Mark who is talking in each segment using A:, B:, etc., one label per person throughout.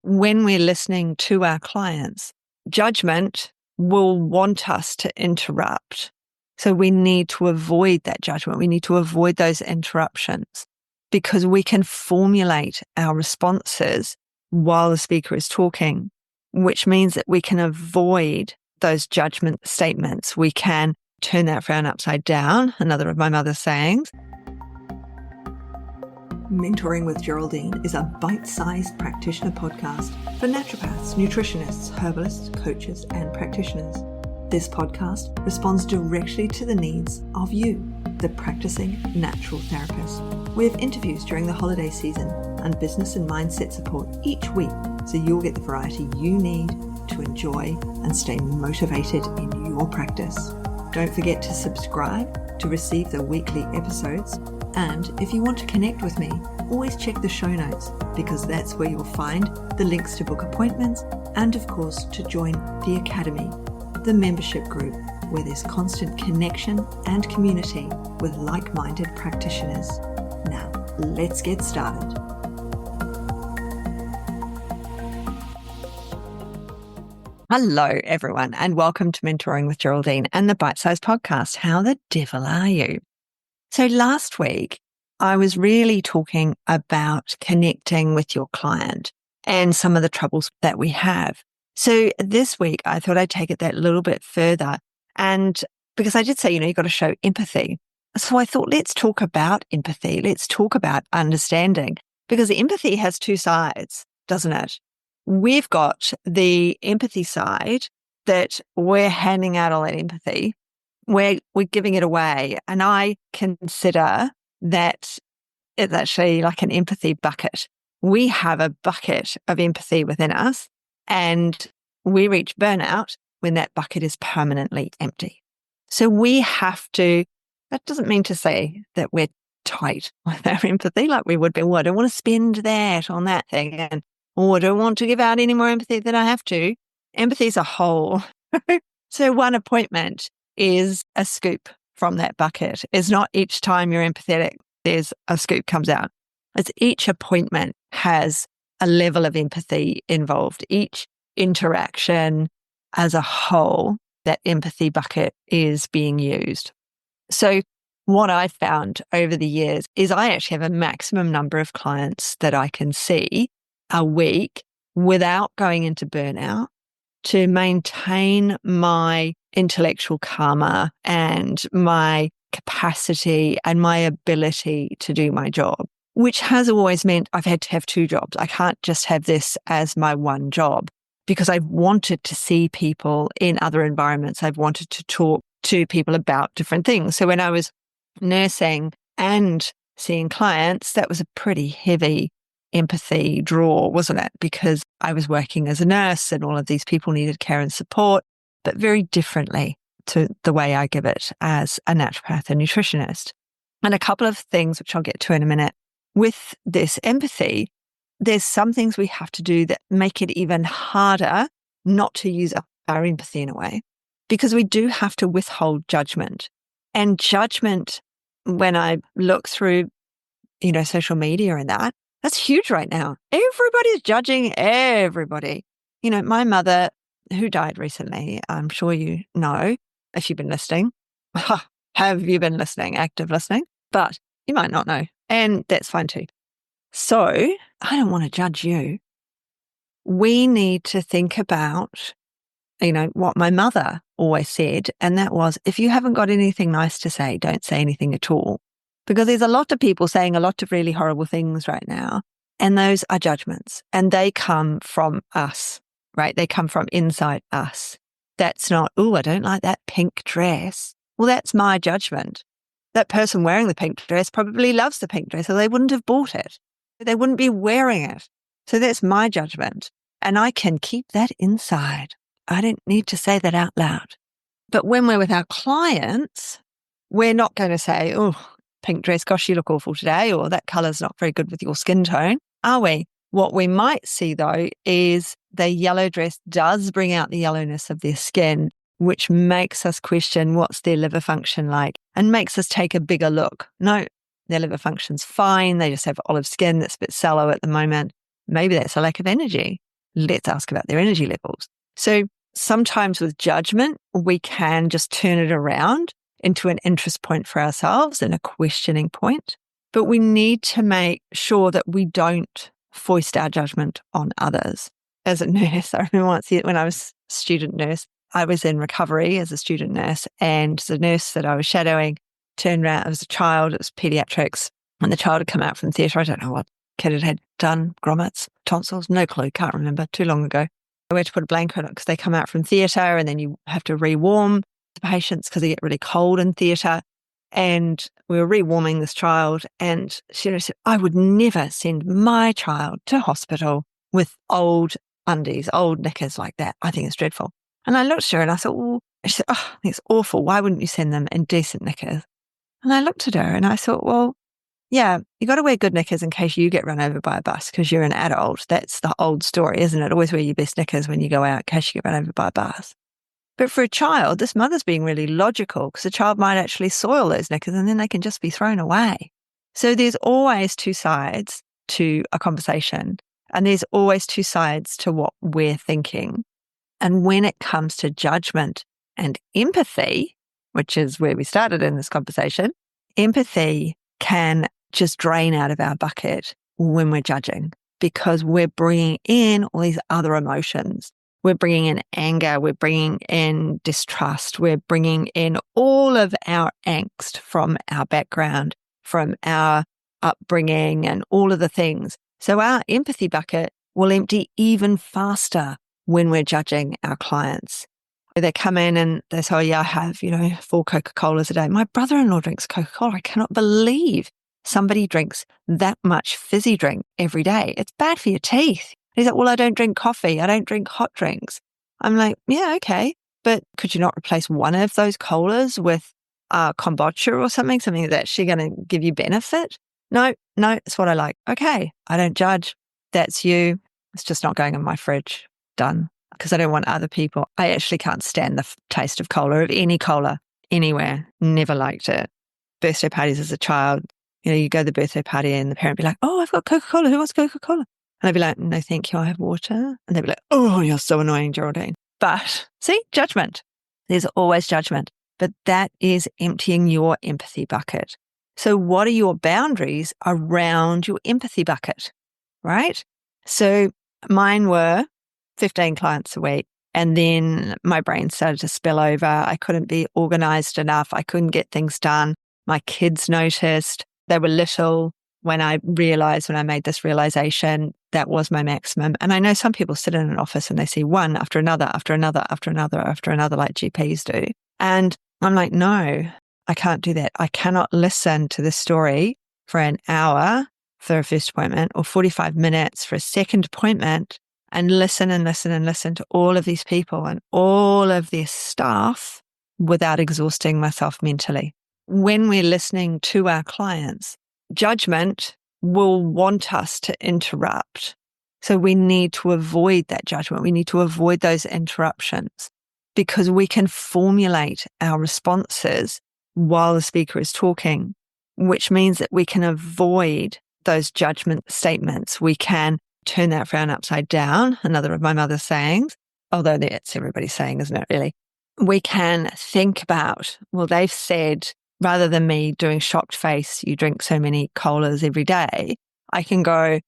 A: when we're listening to our clients, judgment will want us to interrupt. So we need to avoid that judgment. We need to avoid those interruptions because we can formulate our responses while the speaker is talking, which means that we can avoid those judgment statements. We can turn that frown upside down, another of my mother's sayings. Mentoring with Geraldine is a bite-sized practitioner podcast for naturopaths, nutritionists, herbalists, coaches, and practitioners. This podcast responds directly to the needs of you, the practicing natural therapist. We have interviews during the holiday season and business and mindset support each week, so you'll get the variety you need to enjoy and stay motivated in your practice. Don't forget to subscribe to receive the weekly episodes. And if you want to connect with me, always check the show notes because that's where you'll find the links to book appointments and, of course, to join the Academy, the membership group where there's constant connection and community with like-minded practitioners. Now, let's get started. Hello, everyone, and welcome to Mentoring with Geraldine and the Bite Size Podcast. How the devil are you? So last week, I was really talking about connecting with your client and some of the troubles that we have. So this week, I thought I'd take it that little bit further. And because I did say, you've got to show empathy. So I thought, let's talk about empathy. Let's talk about understanding, because empathy has two sides, doesn't it? We've got the empathy side that we're handing out all that empathy. We're giving it away. And I consider that it's actually like an empathy bucket. We have a bucket of empathy within us, and we reach burnout when that bucket is permanently empty. So we have to, that doesn't mean to say that we're tight with our empathy like we would be. Oh, I don't want to spend that on that thing. And I don't want to give out any more empathy than I have to. Empathy is a whole. So one appointment is a scoop from that bucket. It's not each time you're empathetic, there's a scoop comes out. It's each appointment has a level of empathy involved. Each interaction as a whole, that empathy bucket is being used. So what I've found over the years is I actually have a maximum number of clients that I can see a week without going into burnout to maintain my intellectual karma and my capacity and my ability to do my job, which has always meant I've had to have two jobs. I can't just have this as my one job because I've wanted to see people in other environments. I've wanted to talk to people about different things. So when I was nursing and seeing clients, that was a pretty heavy empathy draw, wasn't it? Because I was working as a nurse and all of these people needed care and support, but very differently to the way I give it as a naturopath and nutritionist. And a couple of things, which I'll get to in a minute, with this empathy, there's some things we have to do that make it even harder not to use up our empathy in a way, because we do have to withhold judgment. And judgment, when I look through, social media and that's huge right now. Everybody's judging everybody. My mother, who died recently, I'm sure you know, if you've been listening. Have you been listening, active listening? But you might not know, and that's fine too. So I don't want to judge you. We need to think about, what my mother always said, and that was, if you haven't got anything nice to say, don't say anything at all. Because there's a lot of people saying a lot of really horrible things right now, and those are judgments, and they come from us, right? They come from inside us. That's not, I don't like that pink dress. Well, that's my judgment. That person wearing the pink dress probably loves the pink dress, or they wouldn't have bought it. They wouldn't be wearing it. So that's my judgment, and I can keep that inside. I don't need to say that out loud. But when we're with our clients, we're not going to say, pink dress, gosh, you look awful today, or that colour's not very good with your skin tone, are we? What we might see, though, is the yellow dress does bring out the yellowness of their skin, which makes us question what's their liver function like and makes us take a bigger look. No, their liver function's fine. They just have olive skin that's a bit sallow at the moment. Maybe that's a lack of energy. let's ask about their energy levels. So sometimes with judgment, we can just turn it around into an interest point for ourselves and a questioning point. But we need to make sure that we don't foist our judgment on others. As a nurse, I remember once when I was a student nurse, I was in recovery as a student nurse, and the nurse that I was shadowing turned around. It was a child, it was pediatrics, and the child had come out from theatre. I don't know what kid it had done, grommets, tonsils, no clue, can't remember, too long ago. I went to put a blanket on because they come out from theatre and then you have to rewarm the patients because they get really cold in theatre. And we were rewarming this child, and she said, I would never send my child to hospital with old undies, old knickers like that. I think it's dreadful. And I looked at her and I thought, well, she said, I think it's awful. Why wouldn't you send them in decent knickers? And I looked at her and I thought, well, yeah, you got to wear good knickers in case you get run over by a bus because you're an adult. That's the old story, isn't it? Always wear your best knickers when you go out in case you get run over by a bus. But for a child, this mother's being really logical because the child might actually soil those knickers and then they can just be thrown away. So there's always two sides to a conversation, and there's always two sides to what we're thinking. And when it comes to judgment and empathy, which is where we started in this conversation, empathy can just drain out of our bucket when we're judging because we're bringing in all these other emotions. We're bringing in anger, we're bringing in distrust, we're bringing in all of our angst from our background, from our upbringing and all of the things. So our empathy bucket will empty even faster when we're judging our clients. They come in and they say, oh yeah, I have, 4 Coca-Colas a day. My brother-in-law drinks Coca-Cola. I cannot believe somebody drinks that much fizzy drink every day. It's bad for your teeth. He's like, well, I don't drink coffee. I don't drink hot drinks. I'm like, yeah, okay. But could you not replace one of those colas with kombucha or something that's actually going to give you benefit? No, it's what I like. Okay, I don't judge. That's you. It's just not going in my fridge. Done. Because I don't want other people. I actually can't stand the taste of cola, of any cola, anywhere. Never liked it. Birthday parties as a child, you go to the birthday party and the parent be like, oh, I've got Coca-Cola. Who wants Coca-Cola? And I'd be like, no, thank you. I have water. And they'd be like, oh, you're so annoying, Geraldine. But see, judgment. There's always judgment. But that is emptying your empathy bucket. So what are your boundaries around your empathy bucket, right? So mine were 15 clients a week. And then my brain started to spill over. I couldn't be organized enough. I couldn't get things done. My kids noticed. They were little. When I made this realization, that was my maximum. And I know some people sit in an office and they see one after another, after another, after another, after another, like GPs do. And I'm like, no, I can't do that. I cannot listen to this story for an hour for a first appointment or 45 minutes for a second appointment and listen and listen and listen to all of these people and all of their stuff without exhausting myself mentally. When we're listening to our clients, judgment will want us to interrupt. So we need to avoid that judgment. We need to avoid those interruptions because we can formulate our responses while the speaker is talking, which means that we can avoid those judgment statements. We can turn that frown upside down, another of my mother's sayings, although that's everybody's saying, isn't it, really? We can think about, well, they've said, rather than me doing shocked face, you drink so many colas every day, I can go,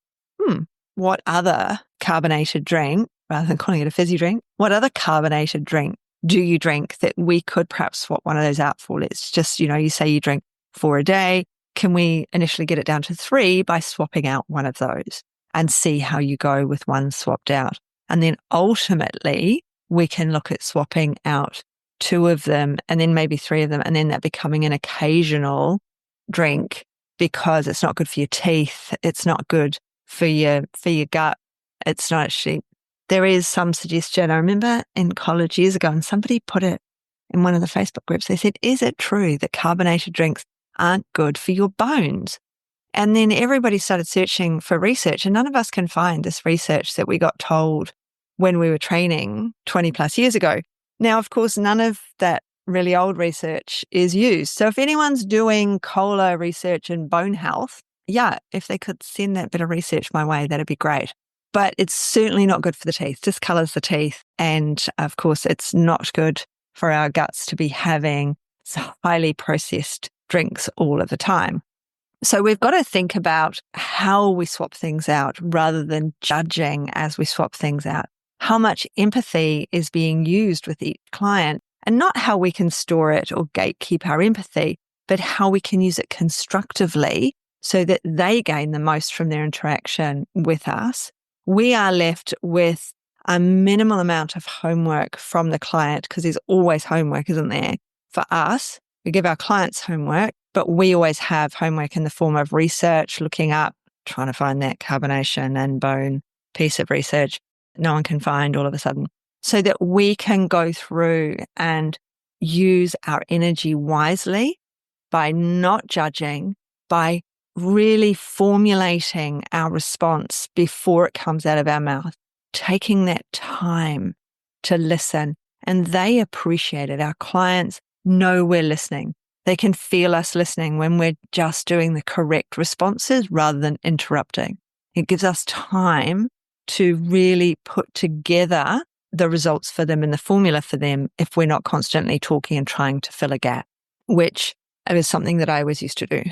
A: what other carbonated drink, rather than calling it a fizzy drink, what other carbonated drink do you drink that we could perhaps swap one of those out for? Let's just, you say you drink 4 a day. Can we initially get it down to 3 by swapping out one of those and see how you go with one swapped out? And then ultimately, we can look at swapping out 2 of them and then maybe 3 of them, and then that becoming an occasional drink because it's not good for your teeth. It's not good for your gut. It's not actually, there is some suggestion. I remember in college years ago, and somebody put it in one of the Facebook groups. They said, is it true that carbonated drinks aren't good for your bones? And then everybody started searching for research, and none of us can find this research that we got told when we were training 20 plus years ago. Now, of course, none of that really old research is used. So if anyone's doing cola research in bone health, yeah, if they could send that bit of research my way, that'd be great. but it's certainly not good for the teeth. Discolors the teeth. And of course, it's not good for our guts to be having highly processed drinks all of the time. So we've got to think about how we swap things out rather than judging as we swap things out. How much empathy is being used with each client, and not how we can store it or gatekeep our empathy, but how we can use it constructively so that they gain the most from their interaction with us. We are left with a minimal amount of homework from the client, because there's always homework, isn't there? For us, we give our clients homework, but we always have homework in the form of research, looking up, trying to find that carbonation and bone piece of research no one can find all of a sudden, so that we can go through and use our energy wisely by not judging, by really formulating our response before it comes out of our mouth, taking that time to listen. And they appreciate it. Our clients know we're listening. They can feel us listening when we're just doing the correct responses rather than interrupting. It gives us time to really put together the results for them and the formula for them if we're not constantly talking and trying to fill a gap, which is something that I always used to do.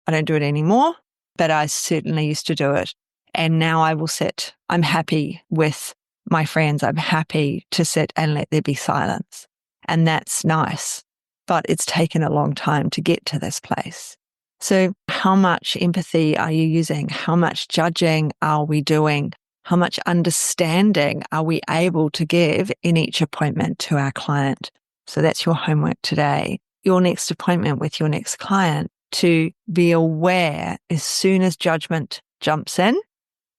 A: I don't do it anymore, but I certainly used to do it. And now I will sit. I'm happy with my friends. I'm happy to sit and let there be silence. And that's nice. But it's taken a long time to get to this place. So how much empathy are you using? How much judging are we doing? How much understanding are we able to give in each appointment to our client? So that's your homework today. Your next appointment with your next client, to be aware as soon as judgment jumps in,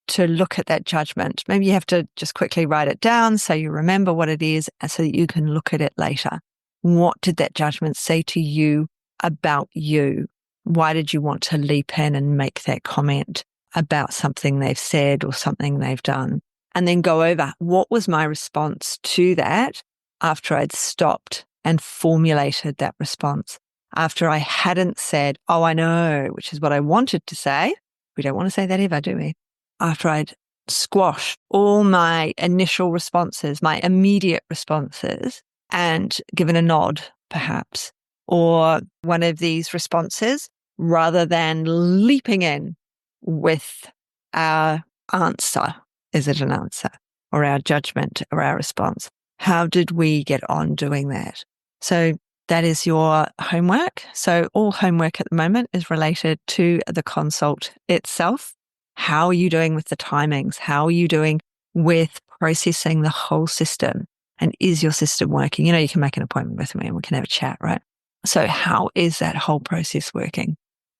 A: to look at that judgment. Maybe you have to just quickly write it down so you remember what it is and so that you can look at it later. What did that judgment say to you about you? Why did you want to leap in and make that comment about something they've said or something they've done? And then go over, what was my response to that after I'd stopped and formulated that response? After I hadn't said, oh, I know, which is what I wanted to say. We don't want to say that ever, do we? After I'd squashed all my initial responses, my immediate responses, and given a nod, perhaps, or one of these responses, rather than leaping in with our answer. Is it an answer? Or our judgment or our response? How did we get on doing that? So that is your homework. So all homework at the moment is related to the consult itself. How are you doing with the timings? How are you doing with processing the whole system? And is your system working? You can make an appointment with me and we can have a chat, right? So how is that whole process working?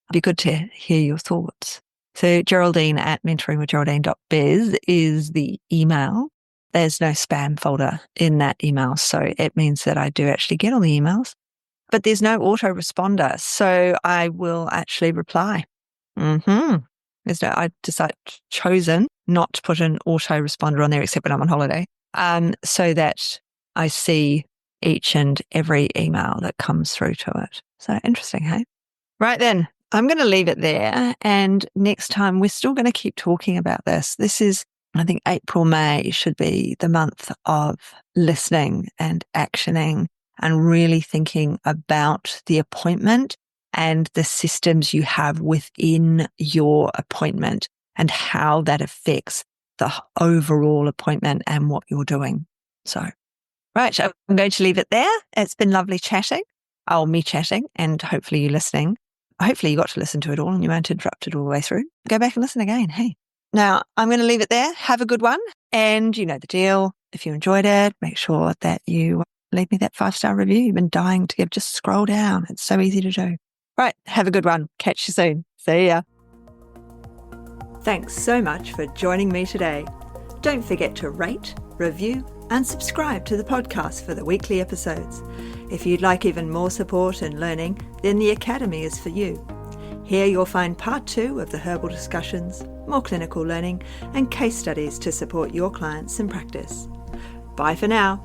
A: It'd be good to hear your thoughts. So Geraldine at mentoringwithgeraldine.biz is the email. There's no spam folder in that email. So it means that I do actually get all the emails, but there's no autoresponder. So I will actually reply. I've chosen not to put an autoresponder on there except when I'm on holiday. So that I see each and every email that comes through to it. So interesting, hey? Right then, I'm going to leave it there. And next time, we're still going to keep talking about this. This is, I think, April, May should be the month of listening and actioning and really thinking about the appointment and the systems you have within your appointment and how that affects the overall appointment and what you're doing. So, right, I'm going to leave it there. It's been lovely chatting. Me chatting, and hopefully you listening. Hopefully you got to listen to it all and you weren't interrupted all the way through. Go back and listen again. Hey. Now, I'm going to leave it there. Have a good one. And you know the deal. If you enjoyed it, make sure that you leave me that 5-star review you've been dying to give. Just scroll down. It's so easy to do. Right. Have a good one. Catch you soon. See ya. Thanks so much for joining me today. Don't forget to rate, review, and subscribe to the podcast for the weekly episodes. If you'd like even more support and learning, then the Academy is for you. Here you'll find part 2 of the herbal discussions, more clinical learning, and case studies to support your clients in practice. Bye for now.